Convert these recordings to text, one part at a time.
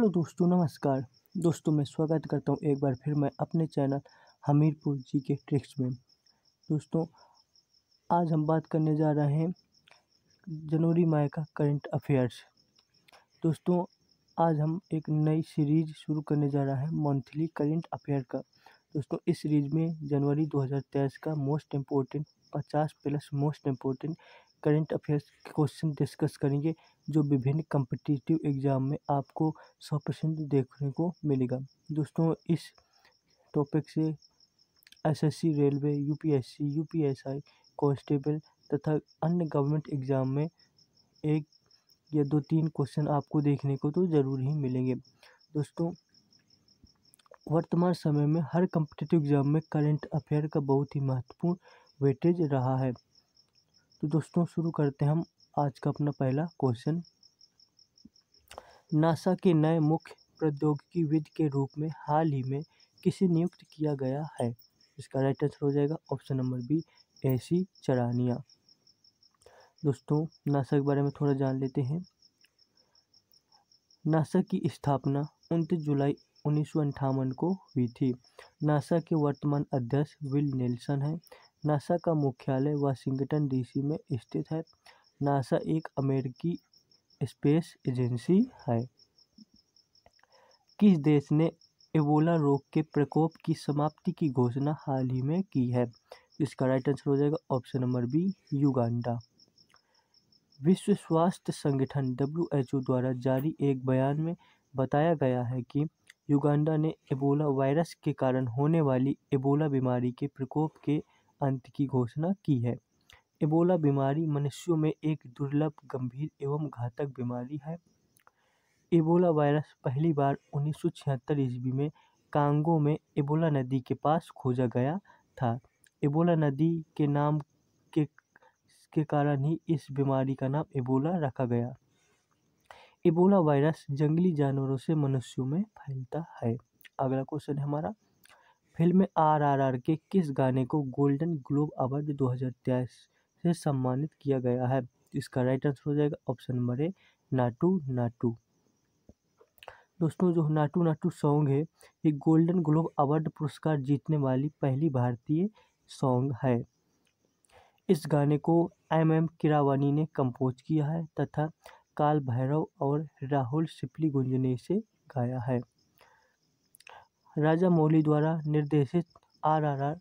Hello दोस्तों, नमस्कार। दोस्तों मैं स्वागत करता हूँ एक बार फिर मैं अपने चैनल हमीरपुर जी के ट्रिक्स में। दोस्तों आज हम बात करने जा रहे हैं जनवरी माह का करंट अफेयर्स। दोस्तों आज हम एक नई सीरीज शुरू करने जा रहे हैं मंथली करंट अफेयर का। दोस्तों इस सीरीज में जनवरी 2023 का most important 50 plus most important current affairs के क्वेश्चन डिस्कस करेंगे जो विभिन्न कम्पिटिटिव एग्जाम में आपको 100% देखने को मिलेगा। दोस्तों इस टॉपिक से SSC, railway, UPSC, UPSI, constable तथा अन्य गवर्नमेंट एग्जाम में एक या 2-3 क्वेश्चन आपको देखने को तो ज़रूर ही मिलेंगे। दोस्तों वर्तमान समय में हर कम्पिटिटिव एग्जाम में करंट अफेयर का बहुत ही महत्वपूर्ण वेटेज रहा है। तो दोस्तों शुरू करते हैं हम आज का अपना पहला क्वेश्चन। नासा के नए मुख्य प्रौद्योगिकीविद के रूप में हाल ही में किसे नियुक्त किया गया है? इसका राइट आंसर हो जाएगा ऑप्शन नंबर बी, AC चरानिया। दोस्तों नासा के बारे में थोड़ा जान लेते हैं। नासा की स्थापना 29 जुलाई 1958 को हुई थी। नासा के वर्तमान अध्यक्ष विल नेल्सन हैं। नासा का मुख्यालय वाशिंगटन DC में स्थित है। नासा एक अमेरिकी स्पेस एजेंसी है। किस देश ने एबोला रोग के प्रकोप की समाप्ति की घोषणा हाल ही में की है? इसका राइट आंसर हो जाएगा ऑप्शन नंबर बी, युगांडा। विश्व स्वास्थ्य संगठन WHO द्वारा जारी एक बयान में बताया गया है कि युगांडा ने एबोला वायरस के कारण होने वाली एबोला बीमारी के प्रकोप के अंत की घोषणा की है। एबोला बीमारी मनुष्यों में एक दुर्लभ, गंभीर एवं घातक बीमारी है। एबोला वायरस पहली बार 1976 ईस्वी में कांगो में एबोला नदी के पास खोजा गया था। एबोला नदी के नाम के कारण ही इस बीमारी का नाम एबोला रखा गया। एबोला वायरस जंगली जानवरों से मनुष्यों में फैलता है। अगला क्वेश्चन है हमारा, फिल्म RRR के किस गाने को गोल्डन ग्लोब अवार्ड 2023 से सम्मानित किया गया है? इसका राइट आंसर हो जाएगा option number A, Naatu Naatu. दोस्तों जो नाटू नाटू सॉन्ग है ये गोल्डन ग्लोब अवार्ड पुरस्कार जीतने वाली पहली भारतीय सॉन्ग है। इस गाने को MM कीरावानी ने कंपोज किया है तथा काल भैरव और राहुल सिप्लीगंज ने इसे गाया है। राजा मौली द्वारा निर्देशित RRR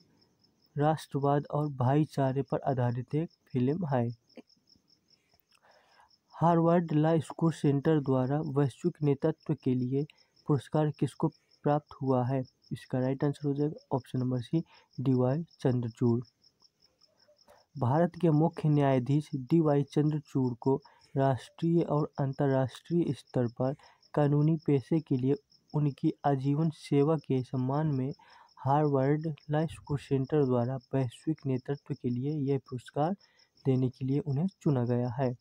राष्ट्रवाद और भाईचारे पर आधारित एक फिल्म है। हार्वर्ड लॉ स्कूल सेंटर द्वारा वैश्विक नेतृत्व के लिए पुरस्कार किसको प्राप्त हुआ है? इसका राइट आंसर हो जाएगा option number C, DY Chandrachud. Bharat के मुख्य न्यायाधीश DY चंद्रचूड़ को राष्ट्रीय और अंतर्राष्ट्रीय स्तर पर कानूनी पेशे के लिए उनकी आजीवन सेवा के सम्मान में हार्वर्ड लॉ स्कूल सेंटर द्वारा वैश्विक नेतृत्व के लिए यह पुरस्कार देने के लिए उन्हें चुना गया है।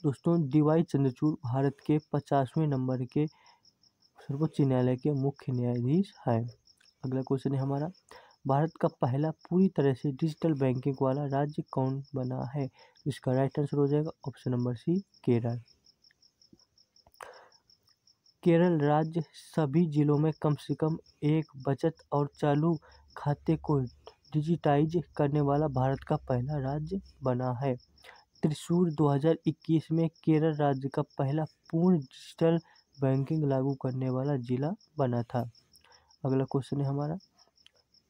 दोस्तों DY चंद्रचूड़ भारत के 50वें नंबर के सर्वोच्च न्यायालय के मुख्य न्यायाधीश है। अगला क्वेश्चन है हमारा, भारत का पहला पूरी तरह से डिजिटल बैंकिंग वाला राज्य कौन बना है? इसका राइट आंसर हो जाएगा option number C, Kerala. Kerala राज्य सभी जिलों में कम से कम एक बचत और चालू खाते को डिजिटाइज करने वाला भारत का पहला राज्य बना है। त्रिशूर 2021 में केरल राज्य का पहला पूर्ण डिजिटल बैंकिंग लागू करने वाला जिला बना था। अगला क्वेश्चन है हमारा,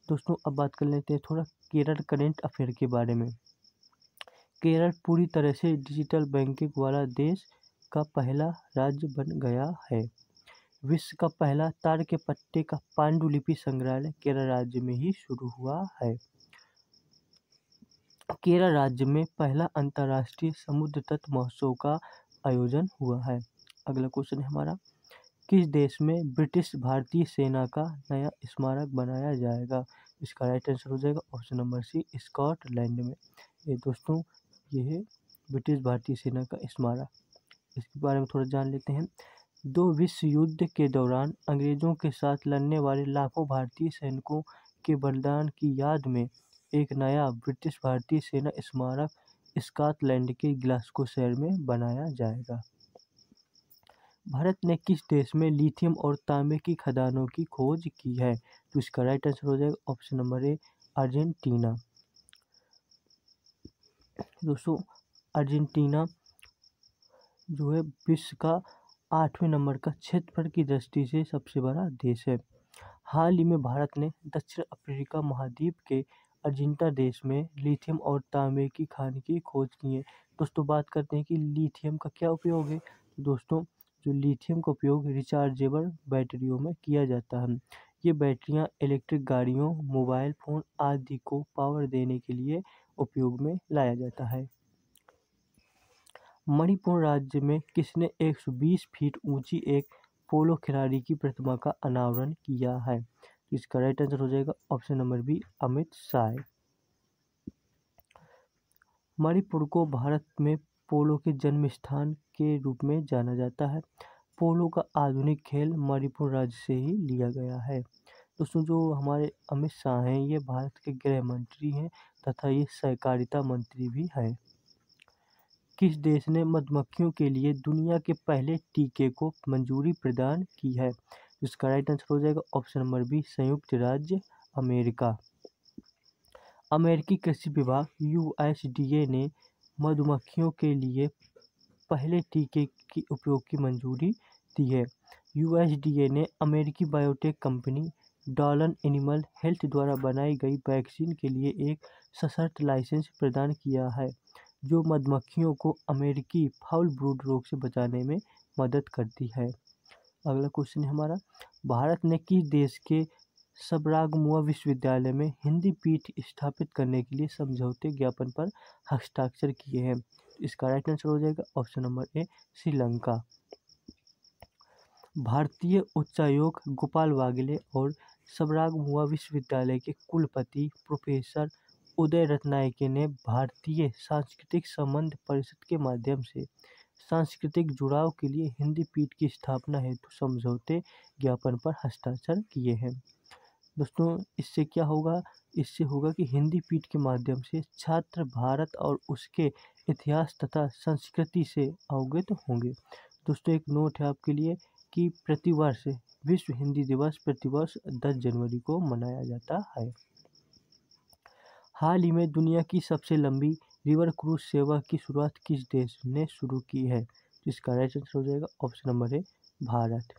दोस्तों अब बात कर लेते हैं थोड़ा केरल करंट अफेयर के बारे में। केरल पूरी तरह से डिजिटल बैंकिंग वाला देश का पहला राज्य बन गया है। विश्व का पहला तार के पट्टे का पांडुलिपि संग्रहालय केरल राज्य में ही शुरू हुआ है। केरल राज्य में पहला अंतर्राष्ट्रीय समुद्र तट महोत्सव का आयोजन हुआ है। अगला क्वेश्चन है हमारा, किस देश में ब्रिटिश भारतीय सेना का नया स्मारक बनाया जाएगा? इसका राइट आंसर हो जाएगा ऑप्शन नंबर सी, स्कॉटलैंड में। ये दोस्तों ये है ब्रिटिश भारतीय सेना का स्मारक। इसके बारे में थोड़ा जान लेते हैं। 2 विश्व युद्ध के दौरान अंग्रेजों के साथ लड़ने वाले लाखों भारतीय सैनिकों के बलिदान की याद में एक नया ब्रिटिश भारतीय सेना स्मारक स्कॉटलैंड के ग्लासगो शहर में बनाया जाएगा। भारत ने किस देश में लिथियम और तांबे की खदानों की खोज की है? तो इसका राइट आंसर हो जाएगा ऑप्शन नंबर ए, अर्जेंटीना। दोस्तों, अर्जेंटीना जो है विश्व का 8वें नंबर का क्षेत्रफल की दृष्टि से सबसे बड़ा देश है। हाल ही में भारत ने दक्षिण अफ्रीका महाद्वीप के अर्जेंटीना देश में लिथियम और तांबे की खान की खोज की है। दोस्तों, बात करते हैं कि लिथियम का क्या उपयोग है। दोस्तों, जो लिथियम का उपयोग रिचार्जेबल बैटरियों में किया जाता है। ये बैटरियां इलेक्ट्रिक गाड़ियों, मोबाइल फोन आदि को पावर देने के लिए उपयोग में लाया जाता है। मणिपुर राज्य में किसने 120 फीट ऊंची एक पोलो खिलाड़ी की प्रतिमा का अनावरण किया है? तो इसका राइट आंसर हो जाएगा option number B, Amit Shah. Manipur को भारत में पोलो के जन्म स्थान के रूप में जाना जाता है। पोलो का आधुनिक खेल मणिपुर राज्य से ही लिया गया है। दोस्तों, जो हमारे अमित शाह हैं ये भारत के गृह मंत्री हैं तथा ये सहकारिता मंत्री भी हैं। किस देश ने मधुमक्खियों के लिए दुनिया के पहले टीके को मंजूरी प्रदान की है? इसका राइट आंसर हो जाएगा ऑप्शन नंबर बी, संयुक्त राज्य अमेरिका। अमेरिकी कृषि विभाग यूएसडीए ने मधुमक्खियों के लिए पहले टीके के उपयोग की मंजूरी दी है। यूएसडीए ने अमेरिकी बायोटेक कंपनी डॉलन एनिमल हेल्थ द्वारा बनाई गई वैक्सीन के लिए एक सशर्त लाइसेंस प्रदान किया है, जो मधुमक्खियों को अमेरिकी फाउल ब्रूड रोग से बचाने में मदद करती है। अगला क्वेश्चन है हमारा, भारत ने किस देश के सबरागमुआ विश्वविद्यालय में हिंदी पीठ स्थापित करने के लिए समझौते ज्ञापन पर हस्ताक्षर किए हैं? इसका राइट आंसर हो जाएगा ऑप्शन नंबर ए, श्रीलंका। भारतीय उच्चायोग गोपाल वागले और सबरागमुआ विश्वविद्यालय के कुलपति प्रोफेसर उदय रत्नायके ने भारतीय सांस्कृतिक संबंध परिषद के माध्यम से सांस्कृतिक जुड़ाव के लिए हिंदी पीठ की स्थापना हेतु समझौते ज्ञापन पर हस्ताक्षर किए हैं। दोस्तों, इससे क्या होगा? इससे होगा कि हिंदी पीठ के माध्यम से छात्र भारत और उसके इतिहास तथा संस्कृति से अवगत होंगे। दोस्तों, एक नोट है आपके लिए कि प्रतिवर्ष विश्व हिंदी दिवस प्रतिवर्ष 10 जनवरी को मनाया जाता है। हाल ही में दुनिया की सबसे लंबी रिवर क्रूज सेवा की शुरुआत किस देश ने शुरू की है? जिसका राइट आंसर हो जाएगा ऑप्शन नंबर ए, भारत।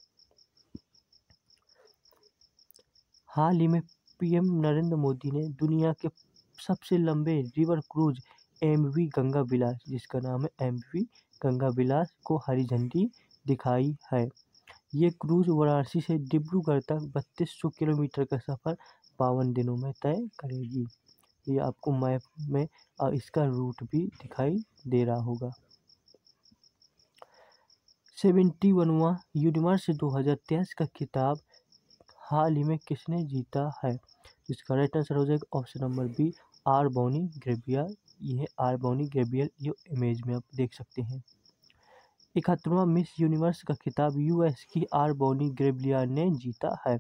हाल ही में पीएम नरेंद्र मोदी ने दुनिया के सबसे लंबे रिवर क्रूज एमवी गंगा विलास, जिसका नाम है एमवी गंगा विलास, को हरी झंडी दिखाई है। ये क्रूज वाराणसी से डिब्रूगढ़ तक 3200 किलोमीटर का सफर 52 दिनों में तय करेगी। ये आपको मैप में इसका रूट भी दिखाई दे रहा होगा। 71वां यूनिवर्स 2023 का खिताब हाल ही में किसने जीता है? इसका राइट आंसर हो जाएगा ऑप्शन नंबर बी, आर बॉनी ग्रेबियर। ये है आर बॉनी ग्रेबियर, ये इमेज में आप देख सकते हैं। 71वां मिस यूनिवर्स का खिताब यूएस की आर बॉनी ग्रेबियर ने जीता है।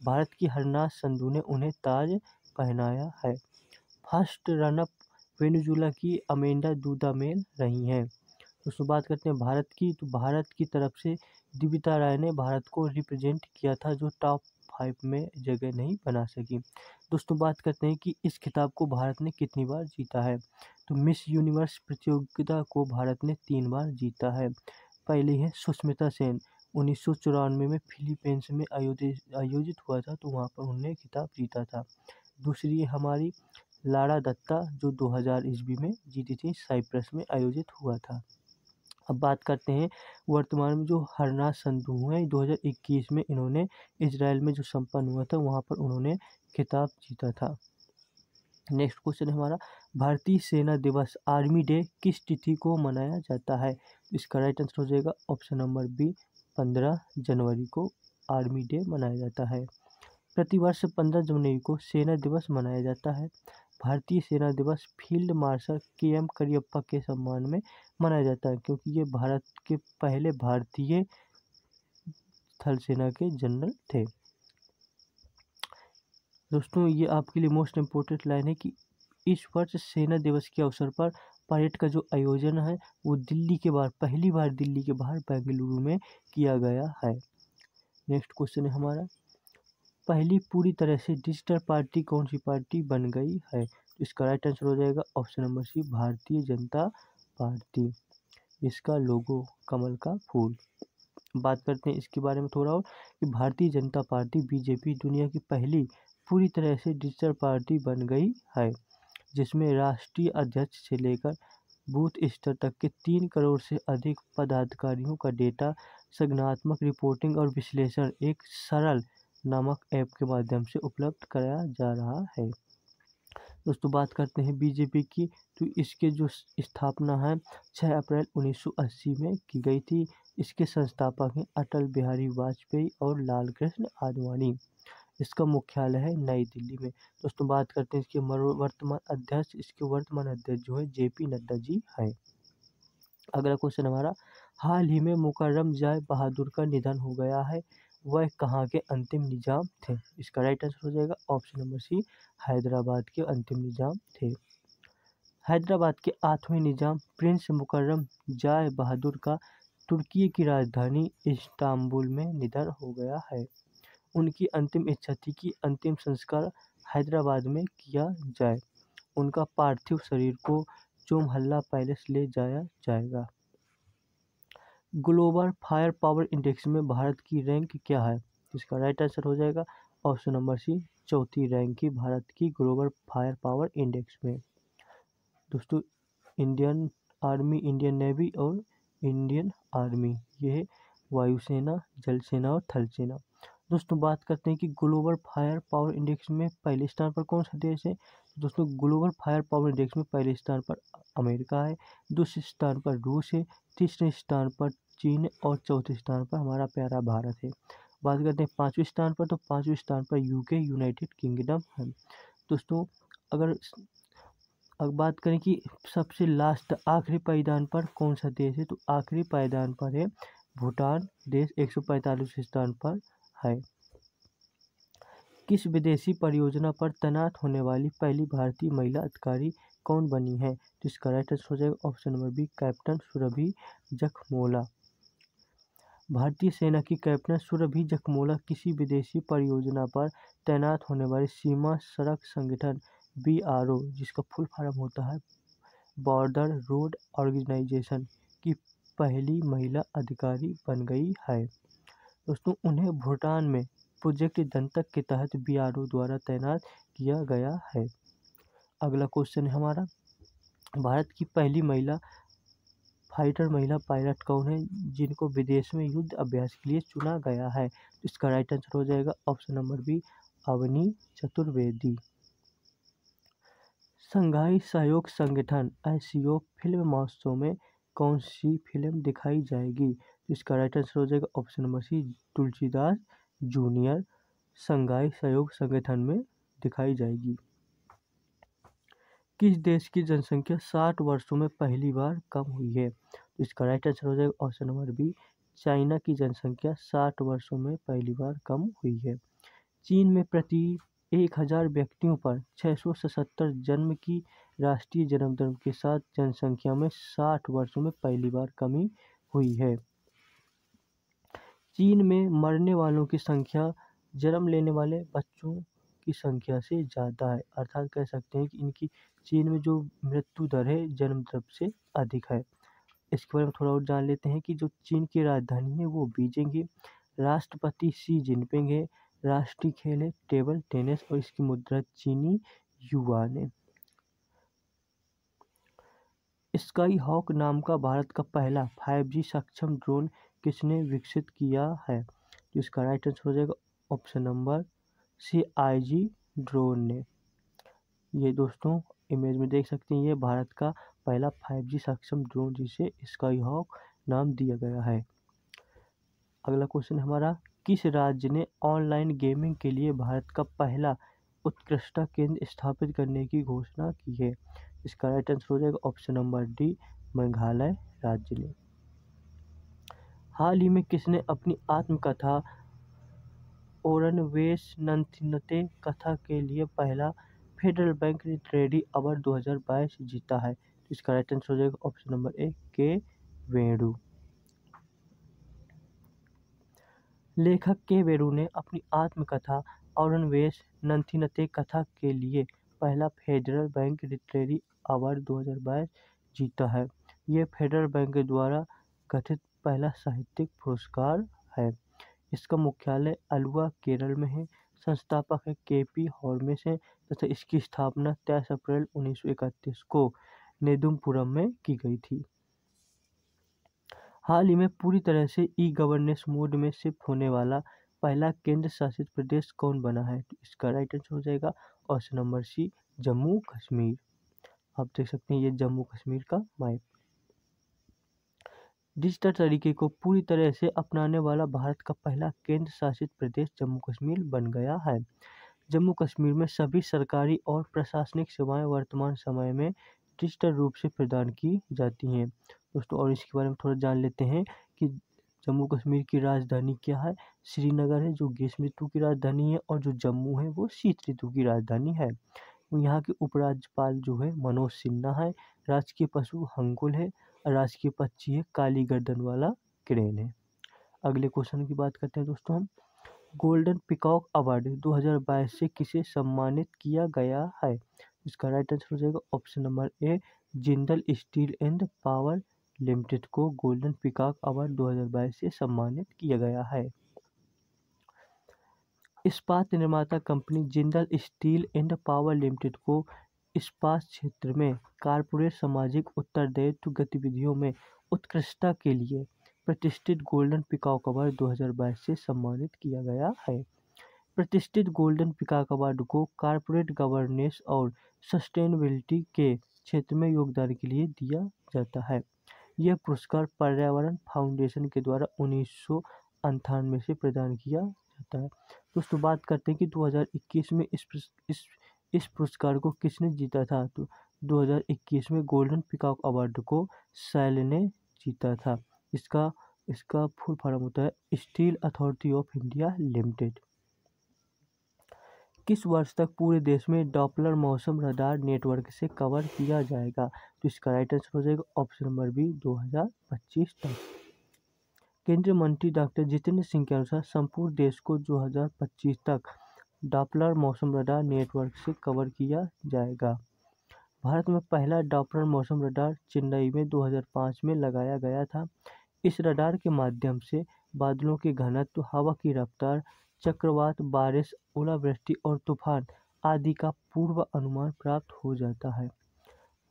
भारत की हरनाज संधू ने उन्हें ताज पहनाया है। फर्स्ट रनअप वेनेजुएला की अमेंडा डूडामेल रही हैं। दोस्तों, बात करते हैं भारत की, तो भारत की तरफ से दिविता राय ने भारत को रिप्रेजेंट किया था, जो टॉप 5 में जगह नहीं बना सकी। दोस्तों, बात करते हैं कि इस खिताब को भारत ने कितनी बार जीता है। तो मिस यूनिवर्स प्रतियोगिता को भारत ने 3 बार जीता है। पहली है सुष्मिता सेन, 1994 में फिलीपींस में आयोजित हुआ था, तो वहाँ पर उन्होंने खिताब जीता था। दूसरी है हमारी लारा दत्ता, जो 2000 ईस्वी में जीती थी, साइप्रस में आयोजित हुआ था। अब बात करते हैं वर्तमान में जो हरनाज संधू हैं, 2021 में इन्होंने इजराइल में जो संपन्न हुआ था वहाँ पर उन्होंने खिताब जीता था। नेक्स्ट क्वेश्चन है हमारा, भारतीय सेना दिवस आर्मी डे किस तिथि को मनाया जाता है? इसका राइट आंसर हो जाएगा ऑप्शन नंबर बी, 15 जनवरी को आर्मी डे मनाया जाता है। प्रतिवर्ष 15 जनवरी को सेना दिवस मनाया जाता है। भारतीय सेना दिवस फील्ड मार्शल के.एम. करियप्पा के सम्मान में मनाया जाता है, क्योंकि ये भारत के पहले भारतीय थल सेना के जनरल थे। दोस्तों, ये आपके लिए मोस्ट इम्पोर्टेंट लाइन है कि इस वर्ष सेना दिवस के अवसर पर परेड का जो आयोजन है वो पहली बार दिल्ली के बाहर बेंगलुरु में किया गया है। नेक्स्ट क्वेश्चन है हमारा, पहली पूरी तरह से डिजिटल पार्टी कौन सी पार्टी बन गई है? तो इसका राइट आंसर हो जाएगा ऑप्शन नंबर सी, भारतीय जनता पार्टी। इसका लोगो कमल का फूल। बात करते हैं इसके बारे में थोड़ा और कि भारतीय जनता पार्टी बीजेपी दुनिया की पहली पूरी तरह से डिजिटल पार्टी बन गई है, जिसमें राष्ट्रीय अध्यक्ष से लेकर बूथ स्तर तक के 3 करोड़ से अधिक पदाधिकारियों का डेटा संगठनात्मक रिपोर्टिंग और विश्लेषण एक सरल नामक ऐप के माध्यम से उपलब्ध कराया जा रहा है। दोस्तों बात करते हैं बीजेपी की, तो इसके जो स्थापना है 6 अप्रैल 1980 में की गई थी। इसके संस्थापक हैं अटल बिहारी वाजपेयी और लाल कृष्ण आडवाणी। इसका मुख्यालय है नई दिल्ली में। दोस्तों बात करते हैं इसके वर्तमान अध्यक्ष जो है जेपी नड्डा जी है। अगला क्वेश्चन हमारा, हाल ही में मुकर्रम जाय बहादुर का निधन हो गया है, वह कहाँ के अंतिम निजाम थे? इसका राइट आंसर हो जाएगा ऑप्शन नंबर सी, हैदराबाद के अंतिम निजाम थे। हैदराबाद के 8वें निजाम प्रिंस मुकर्रम जाय बहादुर का तुर्की की राजधानी इस्तांबुल में निधन हो गया है। उनकी अंतिम इच्छा थी कि अंतिम संस्कार हैदराबाद में किया जाए। उनका पार्थिव शरीर को चोमहल्ला पैलेस ले जाया जाएगा। ग्लोबल फायर पावर इंडेक्स में भारत की रैंक क्या है? इसका राइट आंसर हो जाएगा ऑप्शन नंबर सी, चौथी रैंक की भारत की ग्लोबल फायर पावर इंडेक्स में। दोस्तों इंडियन आर्मी, इंडियन नेवी और इंडियन आर्मी, ये है वायुसेना, जल सेना और थल सेना। दोस्तों बात करते हैं कि ग्लोबल फायर पावर इंडेक्स में पहले स्थान पर कौन सा देश है? दोस्तों ग्लोबल फायर पावर इंडेक्स में पहले स्थान पर अमेरिका है, दूसरे स्थान पर रूस है, तीसरे स्थान पर चीन है और चौथे स्थान पर हमारा प्यारा भारत है। बात करते हैं 5वें स्थान पर, तो 5वें स्थान पर यूके, यूनाइटेड किंगडम है। दोस्तों अगर बात करें कि सबसे लास्ट आखिरी पायदान पर कौन सा देश है, तो आखिरी पायदान पर है भूटान देश, 145वें स्थान पर है। किस विदेशी परियोजना पर तैनात होने वाली पहली भारतीय महिला अधिकारी कौन बनी है? तो इसका राइट आंसर हो जाएगा option number B, captain Surbhi Jakhmola. भारतीय सेना की कैप्टन सुरभि जखमोला किसी विदेशी परियोजना पर तैनात होने वाली सीमा सड़क संगठन BRO, जिसका फुल फॉर्म होता है बॉर्डर रोड ऑर्गेनाइजेशन, की पहली महिला अधिकारी बन गई है। दोस्तों उन्हें भूटान में प्रोजेक्ट दंतक के तहत BRO द्वारा तैनात किया गया है। अगला क्वेश्चन है हमारा, भारत की पहली महिला पायलट कौन है जिनको विदेश में युद्ध अभ्यास के लिए चुना गया है? इसका राइट आंसर हो जाएगा option number B, Avani Chaturvedi. Shanghai सहयोग संगठन SCO फिल्म महोत्सव में कौन सी फिल्म दिखाई जाएगी? इसका राइट आंसर हो जाएगा option number C, Tulsidas junior Shanghai सहयोग संगठन में दिखाई जाएगी। किस देश की जनसंख्या 60 वर्षों में पहली बार कम हुई है? तो इसका राइट आंसर हो जाएगा ऑप्शन नंबर बी, चाइना की जनसंख्या 60 वर्षों में पहली बार कम हुई है। चीन में प्रति 1000 व्यक्तियों पर 677 जन्म की राष्ट्रीय जन्म दर के साथ जनसंख्या में 60 वर्षों में पहली बार कमी हुई है। चीन में मरने वालों की संख्या जन्म लेने वाले बच्चों की संख्या से ज़्यादा है, अर्थात कह सकते हैं कि इनकी चीन में जो मृत्यु दर है जन्म दर से अधिक है। इसके बारे में थोड़ा और जान लेते हैं कि जो चीन की राजधानी है वो बीजिंग है, राष्ट्रपति शी जिनपिंग है, राष्ट्रीय खेल है टेबल टेनिस और इसकी मुद्रा चीनी युआन है। स्काई हॉक नाम का भारत का पहला 5G सक्षम ड्रोन किसने विकसित किया है? तो इसका राइट आंसर हो जाएगा option number C, IG drone ने। ये दोस्तों इमेज में देख सकते हैं, ये भारत का पहला 5G सक्षम ड्रोन जिसे स्काई हॉक नाम दिया गया है। अगला क्वेश्चन हमारा, किस राज्य ने ऑनलाइन गेमिंग के लिए भारत का पहला उत्कृष्टता केंद्र स्थापित करने की घोषणा की है? इसका राइट आंसर हो जाएगा ऑप्शन नंबर डी, मेघालय राज्य ने। हाल ही में किसने अपनी आत्मकथा ओरनवेश नन्थिनते कथा के लिए पहला फेडरल बैंक रेडी अवार्ड 2022 जीता है? इसका राइट आंसर हो जाएगा ऑप्शन नंबर ए के वेणु। लेखक के वेणु ने अपनी आत्मकथा औरनवेश नंथिनते कथा के लिए पहला फेडरल बैंक लिटरेरी अवार्ड 2022 जीता है। यह फेडरल बैंक के द्वारा गठित पहला साहित्यिक पुरस्कार है। इसका मुख्यालय अल्वा केरल में है। संस्थापक है के.पी. हॉर्मेस है तथा इसकी स्थापना 23 अप्रैल 1931 को नेदुमपुरम में की गई थी। हाल ही में पूरी तरह से ई गवर्नेंस मोड में शिफ्ट होने वाला पहला केंद्र शासित प्रदेश कौन बना है? तो इसका राइट आंसर हो जाएगा option number C Jammu Kashmir. आप देख सकते हैं ये जम्मू कश्मीर का मैप। डिजिटल तरीके को पूरी तरह से अपनाने वाला भारत का पहला केंद्र शासित प्रदेश जम्मू कश्मीर बन गया है। जम्मू कश्मीर में सभी सरकारी और प्रशासनिक सेवाएं वर्तमान समय में डिजिटल रूप से प्रदान की जाती हैं। दोस्तों और इसके बारे में थोड़ा जान लेते हैं कि जम्मू कश्मीर की राजधानी क्या है। श्रीनगर है जो ग्रीष्म ऋतु की राजधानी है और जो जम्मू है वो शीत ऋतु की राजधानी है। यहाँ के उपराज्यपाल जो है मनोज सिन्हा है। राजकीय पशु हंगुल है और राजकीय पक्षी है काली गर्दन वाला क्रेन है। अगले क्वेश्चन की बात करते हैं दोस्तों हम। गोल्डन पिकॉक अवार्ड 2022 से किसे सम्मानित किया गया है? इसका राइट आंसर हो जाएगा option number A Jindal steel and power limited को गोल्डन पिकॉक अवार्ड 2022 से सम्मानित किया गया है। इस्पात निर्माता company Jindal steel and power limited को इस्पात क्षेत्र में कॉर्पोरेट सामाजिक उत्तरदायित्व गतिविधियों में उत्कृष्टता के लिए प्रतिष्ठित गोल्डन पिकॉक अवार्ड 2022 से सम्मानित किया गया है। प्रतिष्ठित गोल्डन पिकॉक अवार्ड को कॉर्पोरेट गवर्नेंस और सस्टेनेबिलिटी के क्षेत्र में योगदान के लिए दिया जाता है। यह पुरस्कार पर्यावरण फाउंडेशन के द्वारा 1998 से प्रदान किया जाता है। दोस्तों बात करते हैं कि 2021 में इस पुरस्कार को किसने जीता था? तो 2021 में गोल्डन पिकॉक अवार्ड को सैल ने जीता था। इसका फुल फॉर्म होता है steel authority of India limited. किस वर्ष तक पूरे देश में डॉपलर मौसम रडार नेटवर्क से कवर किया जाएगा? तो इसका राइट आंसर हो जाएगा ऑप्शन नंबर बी 2025 तक। केंद्रीय मंत्री डॉक्टर जितेंद्र सिंह के अनुसार संपूर्ण देश को 2025 तक डॉपलर मौसम रडार नेटवर्क से कवर किया जाएगा। भारत में पहला डॉपलर मौसम रडार चेन्नई में 2005 में लगाया गया था। इस रडार के माध्यम से बादलों के घनत्व, हवा की रफ्तार, चक्रवात, बारिश, ओलावृष्टि और तूफान आदि का पूर्व अनुमान प्राप्त हो जाता है।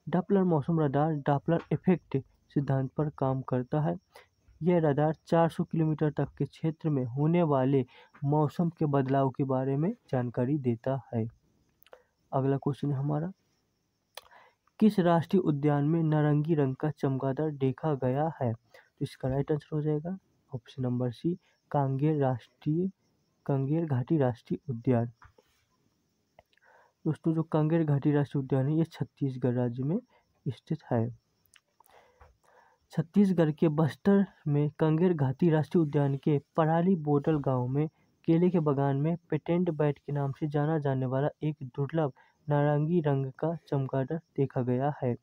डॉपलर मौसम रडार डॉपलर इफेक्ट सिद्धांत पर काम करता है। यह रडार 400 किलोमीटर तक के क्षेत्र में होने वाले मौसम के बदलाव के बारे में जानकारी देता है। अगला क्वेश्चन है हमारा, किस राष्ट्रीय उद्यान में नारंगी रंग का चमगादड़ देखा गया है? तो इसका राइट आंसर हो जाएगा ऑप्शन नंबर सी कांगेर घाटी राष्ट्रीय उद्यान। दोस्तों जो कांगेर घाटी राष्ट्रीय उद्यान है ये छत्तीसगढ़ राज्य में स्थित है। छत्तीसगढ़ के बस्तर में कांगेर घाटी राष्ट्रीय उद्यान के पराली बोडल गांव में केले के बागान में पेटेंट बैट के नाम से जाना जाने वाला एक दुर्लभ नारंगी रंग का चमगादड़ देखा गया है।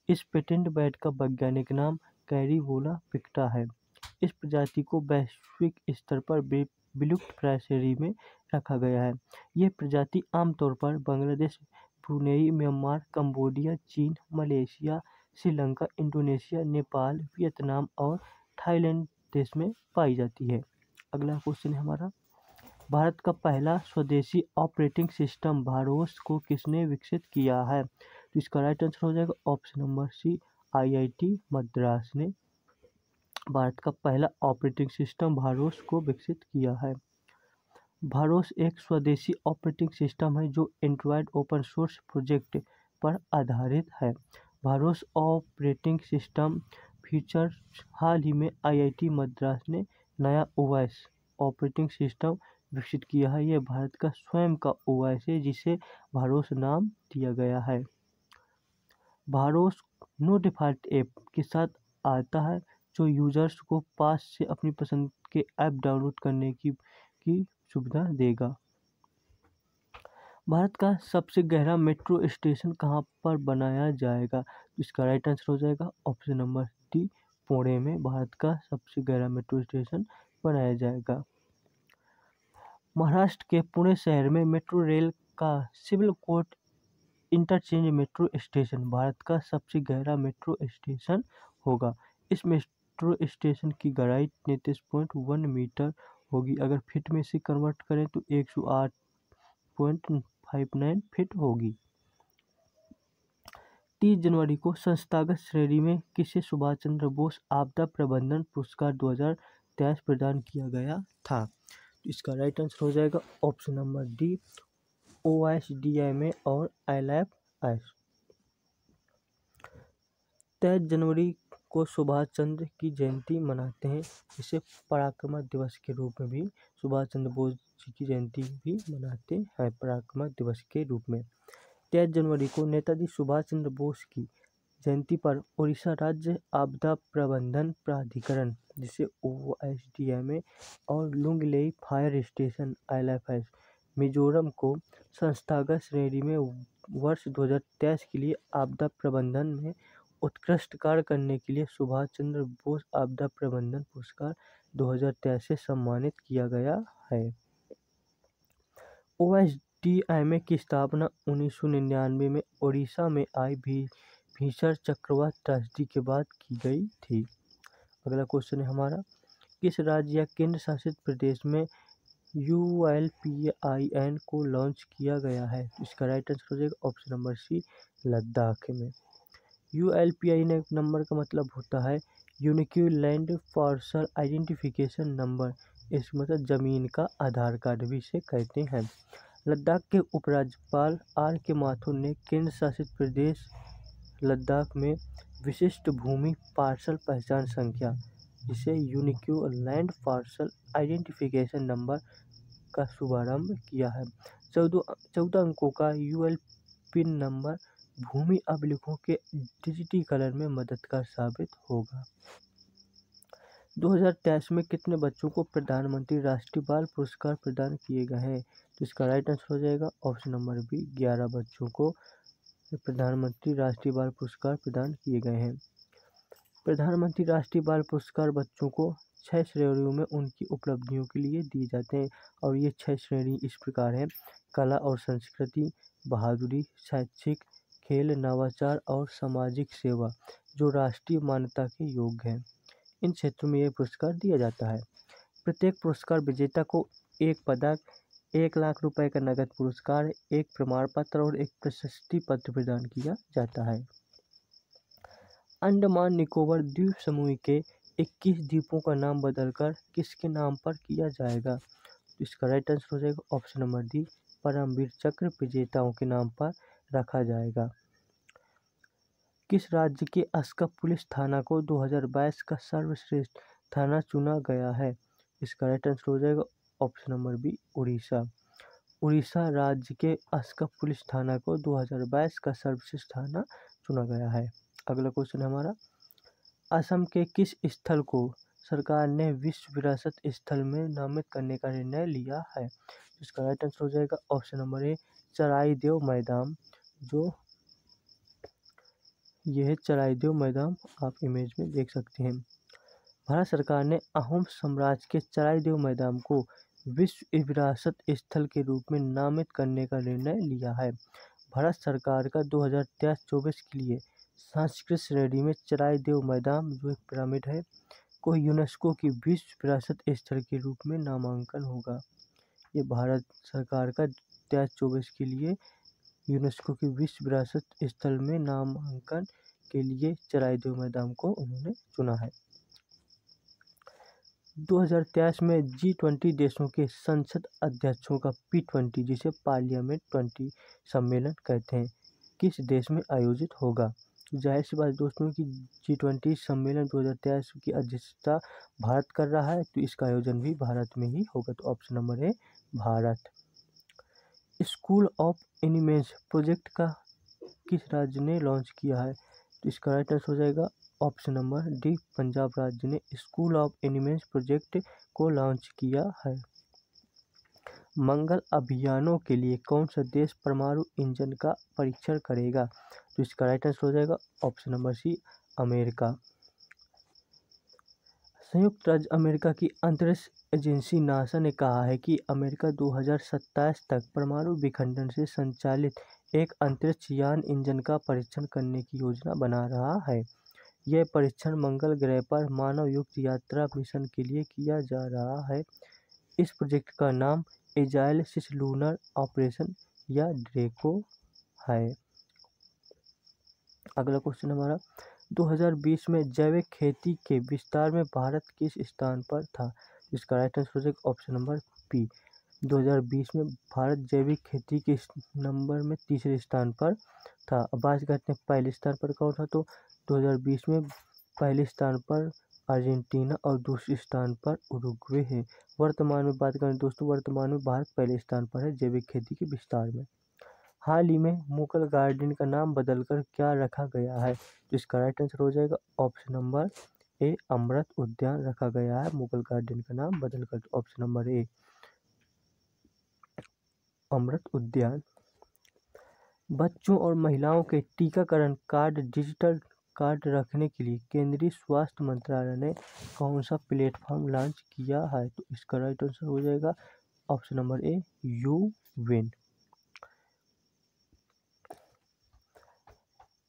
इस पेटेंट बैट का वैज्ञानिक नाम कैरीवोला पिक्टा है। इस प्रजाति को वैश्विक स्तर पर विलुप्त प्राय श्रेणी में रखा गया है। यह प्रजाति आमतौर पर बांग्लादेश, ब्रुनेई, म्यांमार, कंबोडिया, चीन, Malaysia, Sri Lanka, Indonesia, Nepal, Vietnam और थाईलैंड देश में पाई जाती है। अगला क्वेश्चन है हमारा, भारत का पहला स्वदेशी ऑपरेटिंग सिस्टम भारोस को किसने विकसित किया है? तो इसका राइट आंसर हो जाएगा option number C IIT Madras ने भारत का पहला ऑपरेटिंग सिस्टम भारोस को विकसित किया है। भारोस एक स्वदेशी ऑपरेटिंग सिस्टम है जो एंड्रॉयड ओपन सोर्स प्रोजेक्ट पर आधारित है। भारोस ऑपरेटिंग सिस्टम फीचर्स हाल ही में IIT मद्रास ने नया OS ऑपरेटिंग सिस्टम विकसित किया है। यह भारत का स्वयं का OS है जिसे भारोस नाम दिया गया है। भारोस नो डिफ़ॉल्ट ऐप के साथ आता है जो यूजर्स को पास से अपनी पसंद के ऐप डाउनलोड करने की सुविधा देगा। भारत का सबसे गहरा मेट्रो स्टेशन कहाँ पर बनाया जाएगा? इसका राइट आंसर हो जाएगा ऑप्शन नंबर डी, पुणे में भारत का सबसे गहरा मेट्रो स्टेशन बनाया जाएगा। महाराष्ट्र के पुणे शहर में मेट्रो रेल का civil court interchange metro station Bharat का सबसे गहरा मेट्रो स्टेशन होगा। इस मेट्रो स्टेशन की गहराई 33.1 मीटर होगी। अगर फीट में से कन्वर्ट करें तो 108.59 फीट होगी। 30 जनवरी को संस्थागत श्रेणी में किसे सुभाष चंद्र बोस आपदा प्रबंधन पुरस्कार 2023 प्रदान किया गया था। तो इसका राइट आंसर हो जाएगा ऑप्शन नंबर डी, OSDMA और ILFS। 23 जनवरी को सुभाष चंद्र की जयंती मनाते हैं, इसे पराक्रम दिवस के रूप में भी सुभाष चंद्र बोस जी की जयंती भी मनाते हैं पराक्रम दिवस के रूप में। 23 जनवरी को नेताजी सुभाष चंद्र बोस की जयंती पर उड़ीसा राज्य आपदा प्रबंधन प्राधिकरण जिसे OSDMA और Lunglei fire station ILFS Mizoram को संस्थागत श्रेणी में वर्ष 2023 के लिए आपदा प्रबंधन में उत्कृष्ट कार्य करने के लिए सुभाष चंद्र बोस आपदा प्रबंधन पुरस्कार 2023 से सम्मानित किया गया है। OSDMA की स्थापना 1999 में ओडिशा में आई भीषण चक्रवात त्रैसदी के बाद की गई थी। अगला क्वेश्चन है हमारा, किस राज्य या केंद्र शासित प्रदेश में ULPIN को लॉन्च किया गया है। इसका राइट आंसर हो जाएगा ऑप्शन नंबर सी, लद्दाख में। ULPIN नंबर का मतलब होता है unique land parcel identification number. इसका मतलब जमीन का आधार कार्ड भी इसे कहते हैं। लद्दाख के उपराज्यपाल RK माथुर ने केंद्र शासित प्रदेश लद्दाख में विशिष्ट भूमि पार्सल पहचान संख्या जिसे unique land parcel identification number का शुभारंभ किया है। 14 अंकों का ULPIN नंबर भूमि अभिलेखों के डिजिटीकरण में मददगार साबित होगा। 2023 में कितने बच्चों को प्रधानमंत्री राष्ट्रीय बाल पुरस्कार प्रदान किए गए हैं। तो इसका राइट आंसर हो जाएगा ऑप्शन नंबर बी, 11 बच्चों को प्रधानमंत्री राष्ट्रीय बाल पुरस्कार प्रदान किए गए हैं। प्रधानमंत्री राष्ट्रीय बाल पुरस्कार बच्चों को 6 श्रेणियों में उनकी उपलब्धियों के लिए दिए जाते हैं और ये 6 श्रेणी इस प्रकार हैं: कला और संस्कृति, बहादुरी, शैक्षिक, खेल, नवाचार और सामाजिक सेवा, जो राष्ट्रीय मान्यता के योग्य हैं। इन क्षेत्रों में यह पुरस्कार दिया जाता है। प्रत्येक पुरस्कार विजेता को एक पदक, 1 लाख रुपए का नगद पुरस्कार, एक प्रमाण पत्र और एक प्रशस्ति पत्र प्रदान किया जाता है। अंडमान निकोबार द्वीप समूह के 21 द्वीपों का नाम बदलकर किसके नाम पर किया जाएगा। तो इसका राइट आंसर हो जाएगा ऑप्शन नंबर डी, परमवीर चक्र विजेताओं के नाम पर रखा जाएगा। किस राज्य के अस्कप पुलिस थाना को 2022 का सर्वश्रेष्ठ थाना चुना गया है। इसका राइट आंसर हो जाएगा option number B, Orissa. Orissa राज्य के अस्कप पुलिस थाना को 2022 का सर्वश्रेष्ठ थाना चुना गया है। अगला क्वेश्चन हमारा, असम के किस स्थल को सरकार ने विश्व विरासत स्थल में नामित करने का निर्णय लिया है। इसका राइट आंसर हो जाएगा ऑप्शन नंबर ए, चराईदेव मैदान। जो यह है चराईदेव मैदान, आप इमेज में देख सकते हैं। भारत सरकार ने अहोम साम्राज्य के चराईदेव मैदान को विश्व विरासत स्थल के रूप में नामित करने का निर्णय लिया है। भारत सरकार का 2023-24 के लिए सांस्कृतिक श्रेणी में चराईदेव मैदान, जो एक पिरामिड है, को यूनेस्को की विश्व विरासत स्थल के रूप में नामांकन होगा। ये भारत सरकार का 2023-24 के लिए यूनेस्को की विश्व विरासत स्थल में नामांकन के लिए चराईदेव मैदान को उन्होंने चुना है। 2023 में G20 देशों के संसद अध्यक्षों का P20 जिसे पार्लियामेंट 20 सम्मेलन कहते हैं, किस देश में आयोजित होगा। जाहिर सी बात दोस्तों कि G20 सम्मेलन 2023 की अध्यक्षता भारत कर रहा है, तो इसका आयोजन भी भारत में ही होगा। तो ऑप्शन नंबर है Bharat. School of animals project का किस राज्य ने लॉन्च किया है। तो इसका राइट आंसर हो जाएगा ऑप्शन नंबर डी, पंजाब राज्य ने स्कूल ऑफ एनिमेल्स प्रोजेक्ट को लॉन्च किया है। मंगल अभियानों के लिए कौन सा देश परमाणु इंजन का परीक्षण करेगा? तो इसका राइट आंसर हो जाएगा ऑप्शन नंबर सी, अमेरिका। संयुक्त राज्य अमेरिका की अंतरिक्ष एजेंसी नासा ने कहा है कि अमेरिका 2027 तक परमाणु विखंडन से संचालित एक अंतरिक्ष यान इंजन का परीक्षण करने की योजना बना रहा है। यह परीक्षण मंगल ग्रह पर मानव युक्त यात्रा मिशन के लिए किया जा रहा है। इस प्रोजेक्ट का नाम एजाइल सिसलुनर ऑपरेशन या ड्रेको है। अगला क्वेश्चन हमारा 2020 में जैविक खेती के विस्तार में भारत किस स्थान पर था? इसका राइट आंसर हो जाएगा ऑप्शन नंबर बी। 2020 में भारत जैविक खेती के नंबर में तीसरे स्थान पर था। अब बात करते हैं पहले स्थान पर कौन था, तो 2020 में पहले स्थान पर अर्जेंटीना और दूसरे स्थान पर उरुग्वे है। वर्तमान में बात करें दोस्तों, वर्तमान में भारत पहले स्थान पर है जैविक खेती के विस्तार में। हाल ही में मुगल गार्डन का नाम बदलकर क्या रखा गया है? तो इसका राइट आंसर हो जाएगा ऑप्शन नंबर ए, अमृत उद्यान रखा गया है। मुगल गार्डन का नाम बदलकर ऑप्शन नंबर ए, अमृत उद्यान। बच्चों और महिलाओं के टीकाकरण कार्ड डिजिटल कार्ड रखने के लिए केंद्रीय स्वास्थ्य मंत्रालय ने कौन सा प्लेटफॉर्म लॉन्च किया है? तो इसका राइट आंसर हो जाएगा ऑप्शन नंबर ए, यूविन।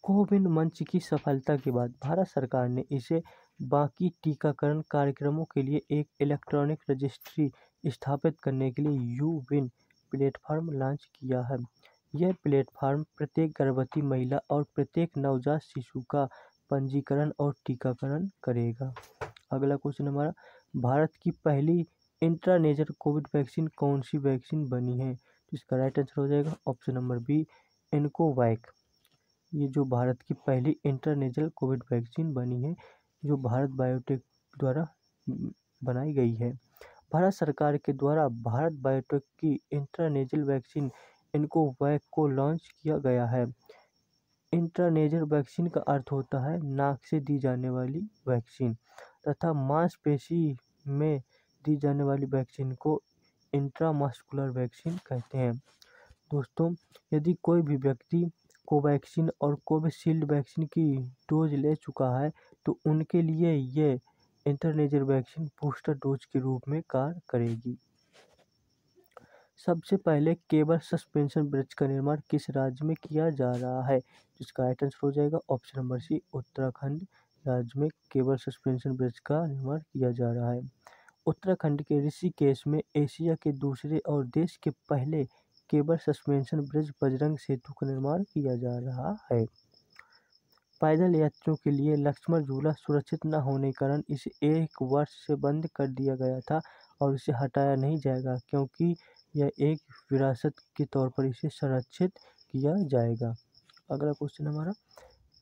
कोविन मंच की सफलता के बाद भारत सरकार ने इसे बाकी टीकाकरण कार्यक्रमों के लिए एक इलेक्ट्रॉनिक रजिस्ट्री स्थापित करने के लिए यूविन प्लेटफॉर्म लॉन्च किया है। यह प्लेटफॉर्म प्रत्येक गर्भवती महिला और प्रत्येक नवजात शिशु का पंजीकरण और टीकाकरण करेगा। अगला क्वेश्चन हमारा, भारत की पहली इंट्रानेजल कोविड वैक्सीन कौन सी वैक्सीन बनी है? तो इसका राइट आंसर हो जाएगा ऑप्शन नंबर बी, इनकोवैक। ये जो भारत की पहली इंटरनेशनल कोविड वैक्सीन बनी है, जो भारत बायोटेक द्वारा बनाई गई है। भारत सरकार के द्वारा भारत बायोटेक की इंटरनेशनल वैक्सीन इनकोवैक को लॉन्च किया गया है। इंटरनेशनल वैक्सीन का अर्थ होता है नाक से दी जाने वाली वैक्सीन, तथा मांसपेशी में दी जाने वाली वैक्सीन को इंट्रामस्कुलर वैक्सीन कहते हैं। दोस्तों, यदि कोई भी व्यक्ति कोवैक्सीन और कोविशील्ड वैक्सीन की डोज ले चुका है तो उनके लिए ये इंटरनेशनल वैक्सीन बूस्टर डोज के रूप में कार्य करेगी। सबसे पहले केबल सस्पेंशन ब्रिज का निर्माण किस राज्य में किया जा रहा है? जिसका राइट आंसर हो जाएगा ऑप्शन नंबर सी, उत्तराखंड राज्य में केबल सस्पेंशन ब्रिज का निर्माण किया जा रहा है। उत्तराखंड के ऋषिकेश में एशिया के दूसरे और देश के पहले केबल सस्पेंशन ब्रिज बजरंग सेतु का निर्माण किया जा रहा है। पैदल यात्रियों के लिए लक्ष्मण झूला सुरक्षित न होने के कारण इसे 1 वर्ष से बंद कर दिया गया था और इसे हटाया नहीं जाएगा, क्योंकि यह एक विरासत के तौर पर इसे संरक्षित किया जाएगा। अगला क्वेश्चन हमारा,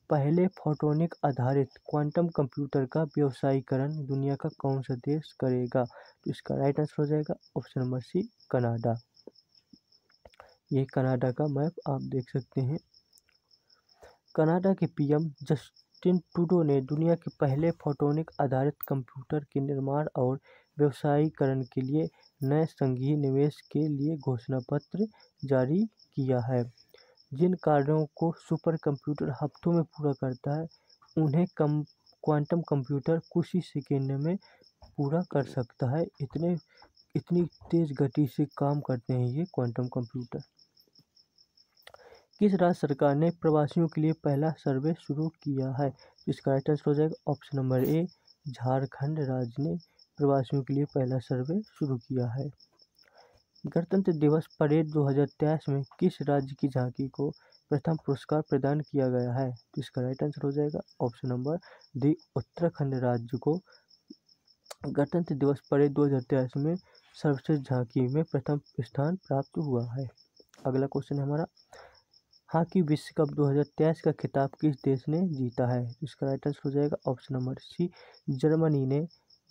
पहले फोटोनिक आधारित क्वांटम कंप्यूटर का व्यवसायीकरण दुनिया का कौन सा देश करेगा? तो इसका राइट आंसर हो जाएगा ऑप्शन नंबर सी, कनाडा। ये कनाडा का मैप आप देख सकते हैं। कनाडा के पीएम जस्टिन ट्रूडो ने दुनिया के पहले फोटोनिक आधारित कंप्यूटर के निर्माण और व्यवसायीकरण के लिए नए संघीय निवेश के लिए घोषणा पत्र जारी किया है। जिन कार्यों को सुपर कंप्यूटर हफ्तों में पूरा करता है, उन्हें क्वांटम कंप्यूटर कुछ ही सेकेंड में पूरा कर सकता है। इतनी तेज गति से काम करते हैं ये क्वांटम कंप्यूटर। किस राज्य सरकार ने प्रवासियों के लिए पहला सर्वे शुरू किया है? इसका राइट आंसर हो जाएगा ऑप्शन नंबर ए, झारखंड राज्य ने प्रवासियों के लिए पहला सर्वे शुरू किया है। गणतंत्र दिवस परेड 2023 में किस राज्य की झांकी को प्रथम पुरस्कार प्रदान किया गया है? तो इसका राइट आंसर हो जाएगा ऑप्शन नंबर डी, उत्तराखंड राज्य को गणतंत्र दिवस परेड 2023 में सर्वश्रेष्ठ झांकी में प्रथम स्थान प्राप्त हुआ है। अगला क्वेश्चन हमारा, हॉकी विश्व कप 2023 का खिताब किस देश ने जीता है? इसका राइट आंसर हो जाएगा ऑप्शन नंबर सी, जर्मनी ने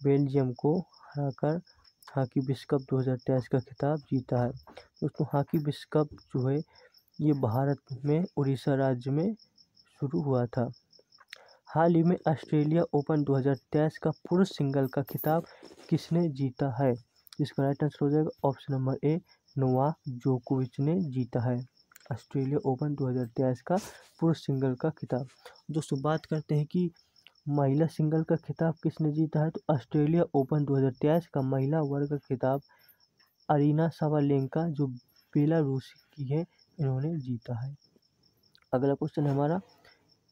बेल्जियम को हराकर हॉकी विश्व कप 2023 का खिताब जीता है। दोस्तों, हॉकी विश्व कप जो है ये भारत में उड़ीसा राज्य में शुरू हुआ था। हाल ही में ऑस्ट्रेलिया ओपन 2023 का पुरुष सिंगल का खिताब किसने जीता है? इसका राइट आंसर हो जाएगा ऑप्शन नंबर ए, नोवाक जोकोविच ने जीता है ऑस्ट्रेलिया ओपन 2023 का पुरुष सिंगल का खिताब। दोस्तों बात करते हैं कि महिला सिंगल का खिताब किसने जीता है, तो ऑस्ट्रेलिया ओपन 2023 का महिला वर्ग का खिताब अरीना साबालेंका जो बेलारूस की है, इन्होंने जीता है। अगला क्वेश्चन है हमारा,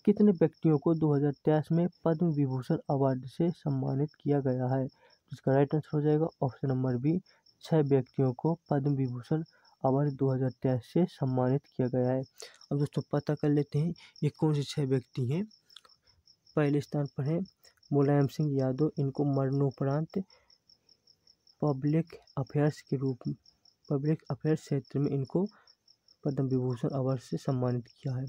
कितने व्यक्तियों को 2023 में पद्म विभूषण अवार्ड से सम्मानित किया गया है, तो इसका राइट आंसर हो जाएगा ऑप्शन नंबर बी, 6 व्यक्तियों को पद्म विभूषण अवार्ड 2023 से सम्मानित किया गया है। अब दोस्तों पता कर लेते हैं ये कौन से 6 व्यक्ति हैं। पहले स्थान पर है मुलायम सिंह यादव, इनको मरणोपरांत पब्लिक अफेयर्स क्षेत्र में इनको पद्म विभूषण अवार्ड से सम्मानित किया है।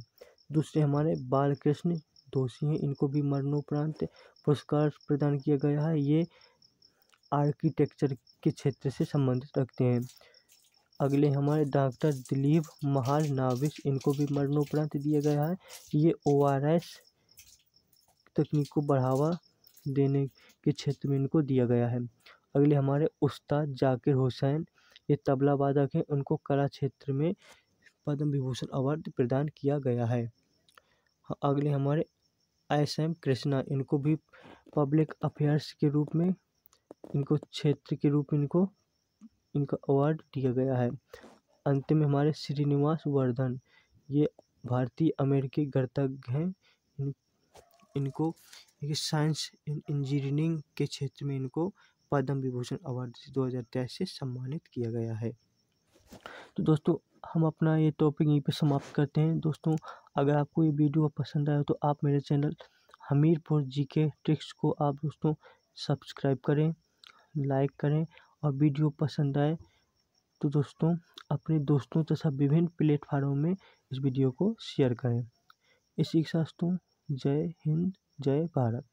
दूसरे हमारे बालकृष्ण दोषी हैं, इनको भी मरणोपरांत पुरस्कार प्रदान किया गया है, ये आर्किटेक्चर के क्षेत्र से संबंधित रखते हैं। अगले हमारे डॉक्टर दिलीप महाल नाविश, इनको भी मरणोपरांत दिया गया है, ये ORS तकनीक को बढ़ावा देने के क्षेत्र में इनको दिया गया है। अगले हमारे उस्ताद जाकिर हुसैन, ये तबला वादक हैं, उनको कला क्षेत्र में पद्म विभूषण अवार्ड प्रदान किया गया है। अगले हमारे SM कृष्णा, इनको भी पब्लिक अफेयर्स के रूप में इनको क्षेत्र के रूप में इनका अवार्ड दिया गया है। अंतिम में हमारे श्रीनिवास वर्धन, ये भारतीय अमेरिकी गणितज्ञ हैं, इनको साइंस इंजीनियरिंग के क्षेत्र में इनको पद्म विभूषण अवार्ड 2023 से सम्मानित किया गया है। तो दोस्तों हम अपना ये टॉपिक यहीं पे समाप्त करते हैं। दोस्तों अगर आपको ये वीडियो पसंद आया तो आप मेरे चैनल हमीरपुर GK ट्रिक्स को आप दोस्तों सब्सक्राइब करें, लाइक करें, और वीडियो पसंद आए तो दोस्तों अपने दोस्तों तथा विभिन्न प्लेटफार्मों में इस वीडियो को शेयर करें। इसी के साथ दोस्तों जय हिंद, जय भारत।